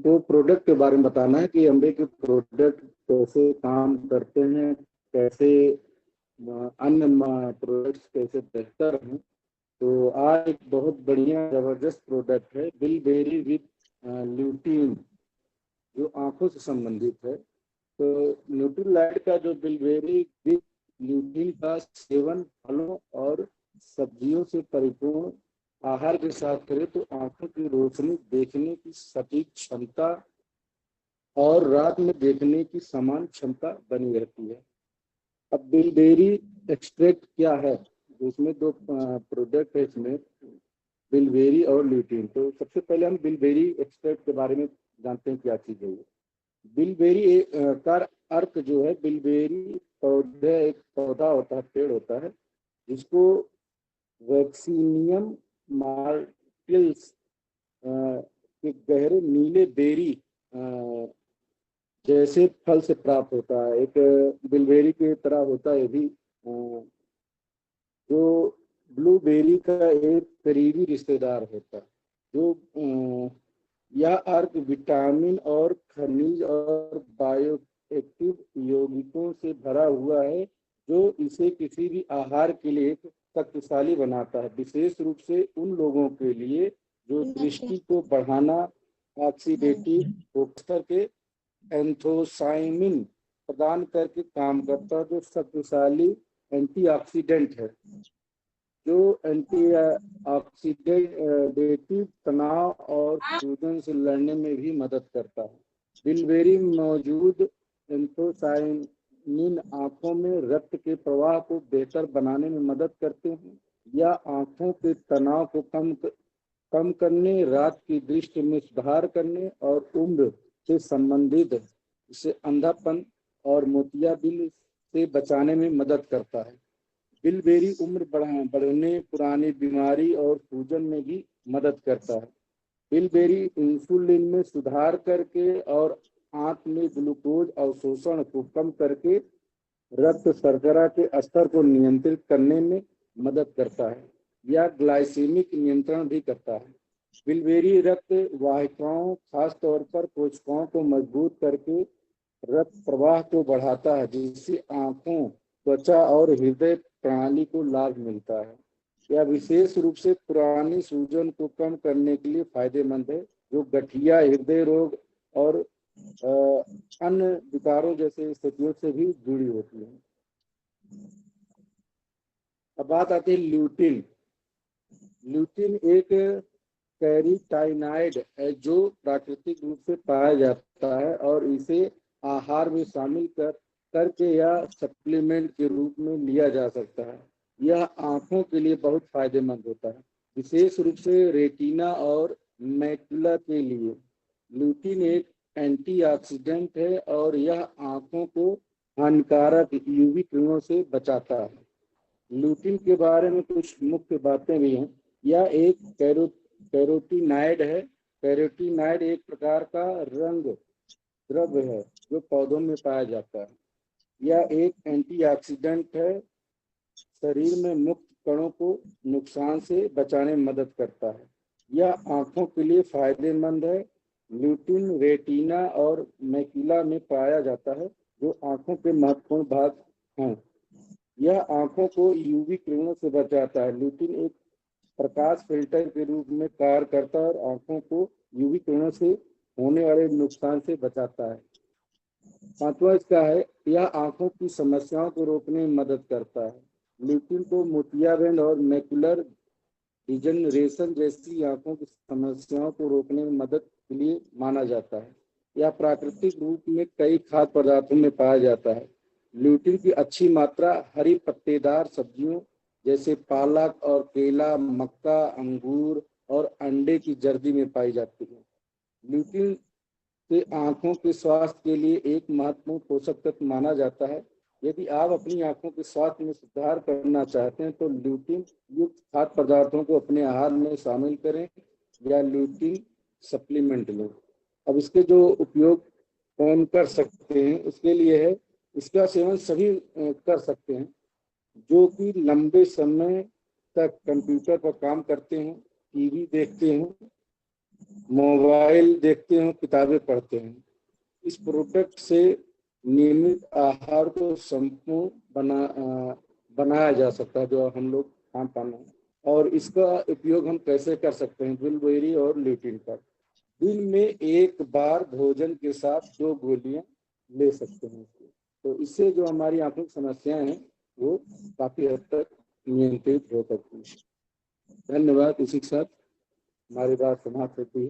हमको प्रोडक्ट के बारे में बताना है कि अम्बे के प्रोडक्ट कैसे काम करते हैं, कैसे अन्य प्रोडक्ट्स कैसे बेहतर हैं। तो आज एक बहुत बढ़िया जबरदस्त प्रोडक्ट है बिलबेरी विद ल्यूटीन, जो आंखों से संबंधित है। तो न्यूट्रीलाइट का जो बिलबेरी विद ल्यूटीन का सेवन फलों और सब्जियों से परिपूर्ण आहार के साथ करें तो आंखों की रोशनी, देखने की सटीक क्षमता और रात में देखने की समान क्षमता बनी रहती है। अब बिलबेरी एक्सट्रैक्ट क्या है? इसमें दो प्रोडक्ट है इसमें, बिलबेरी और ल्यूटीन। तो सबसे पहले हम बिलबेरी एक्सट्रैक्ट के बारे में जानते हैं क्या चीज है ये। बिलबेरी का अर्क जो है, बिलबेरी पौधे, एक पौधा होता है, पेड़ होता है, जिसको वैक्सीनियम मार्टिल्स के गहरे नीले बेरी जैसे फल से प्राप्त होता है। एक बिलबेरी की तरह होता है भी, जो ब्लूबेरी का एक करीबी रिश्तेदार होता है। जो यह अर्क विटामिन और खनिज और बायो एक्टिव यौगिकों से भरा हुआ है, जो इसे किसी भी आहार के लिए एक शक्तिशाली बनाता है, विशेष रूप से उन लोगों के लिए जो दृष्टि को बढ़ाना, ऑक्सीडेटिव फोकस करके एंथोसाइनिन प्रदान करके काम करता है, जो शक्तिशाली एंटीऑक्सीडेंट है, जो एंटीऑक्सीडेटिव तनाव और सूजन से लड़ने में भी मदद करता है। बिलबेरी मौजूद एंथोसाइनिन आंखों में रक्त के प्रवाह को बेहतर बनाने में मदद करते हैं या आंखों के तनाव को कम करने, रात की दृष्टि में सुधार करने और उम्र से संबंधित इसे अंधापन और मोतियाबिंद से बचाने में मदद करता है। बिलबेरी उम्र बढ़ने, पुरानी बीमारी और सूजन में भी मदद करता है। बिलबेरी इंसुलिन में सुधार करके और आंत में ग्लूकोज अवशोषण को कम करके रक्त शर्करा के स्तर को नियंत्रित करने में मदद करता है या ग्लाइसेमिक नियंत्रण भी करता है। बिलबेरी रक्त वाहिकाओं, खासतौर पर कोशिकाओं को मजबूत करके रक्त प्रवाह को बढ़ाता है, जिससे आंखों, त्वचा और हृदय प्रणाली को लाभ मिलता है। यह विशेष रूप से पुरानी सूजन को कम करने के लिए फायदेमंद है, जो गठिया, हृदय रोग और अन्य विकारों जैसे स्थितियों से भी जुड़ी होती है। अब बात आती है ल्यूटिन। ल्यूटिन एक कैरोटीनॉइड है जो प्राकृतिक रूप से पाया जाता है और इसे आहार में शामिल करके या सप्लीमेंट के रूप में लिया जा सकता है। यह आंखों के लिए बहुत फायदेमंद होता है, विशेष रूप से रेटिना और मैकुला के लिए। ल्यूटिन एक एंटीऑक्सीडेंट है और यह आंखों को हानिकारक यूवी किरणों से बचाता है। ल्यूटिन के बारे में कुछ मुख्य बातें भी हैं। यह एक कैरोटीनॉइड है। कैरोटीनॉइड एक प्रकार का रंग द्रव्य है जो पौधों में पाया जाता है। यह एक एंटीऑक्सीडेंट है, शरीर में मुक्त कणों को नुकसान से बचाने में मदद करता है। यह आंखों के लिए फायदेमंद है। ल्यूटिन रेटिना और मैकुला में पाया जाता है, जो आंखों के महत्वपूर्ण भाग हैं। यह आंखों को यूवी किरणों से बचाता है। ल्यूटिन एक प्रकाश फिल्टर के रूप में कार्य करता है और आंखों को यूवी किरणों से होने वाले नुकसान से बचाता है। पांचवा इसका है, यह आंखों की समस्याओं को रोकने में मदद करता है। ल्यूटिन को मोतियाबिंद और मैकुलर डिजनरेशन जैसी आंखों की समस्याओं को रोकने में मदद के लिए माना जाता है। यह प्राकृतिक रूप में कई खाद्य पदार्थों में पाया जाता है। ल्यूटिन की अच्छी मात्रा हरी पत्तेदार सब्जियों जैसे पालक और केला, मक्का, अंगूर और अंडे की जर्दी में पाई जाती है। ल्यूटिन से आंखों के स्वास्थ्य के लिए एक महत्वपूर्ण पोषक तत्व माना जाता है। यदि आप अपनी आंखों के स्वास्थ्य में सुधार करना चाहते हैं तो ल्यूटिन युक्त खाद्य पदार्थों को अपने आहार में शामिल करें या ल्यूटिन सप्लीमेंट लें। अब इसके जो उपयोग कौन कर सकते हैं उसके लिए है, इसका सेवन सभी कर सकते हैं जो कि लंबे समय तक कंप्यूटर पर काम करते हैं, टीवी देखते हैं मोबाइल देखते हो, किताबें पढ़ते हैं। इस प्रोडक्ट से नियमित आहार को संपूर्ण बनाया जा सकता है, जो हम लोग खान पान है। और इसका उपयोग हम कैसे कर सकते हैं? बिलबेरी और ल्यूटिन पर दिन में एक बार भोजन के साथ 2 गोलियां ले सकते हैं। तो इससे जो हमारी आंखों की समस्याएं हैं वो काफी हद तक नियंत्रित हो सकती है। धन्यवाद। इसी के साथ हमारी बात समाप्त होती है।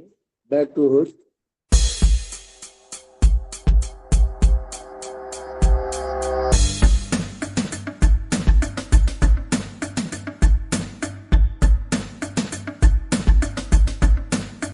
Back to host.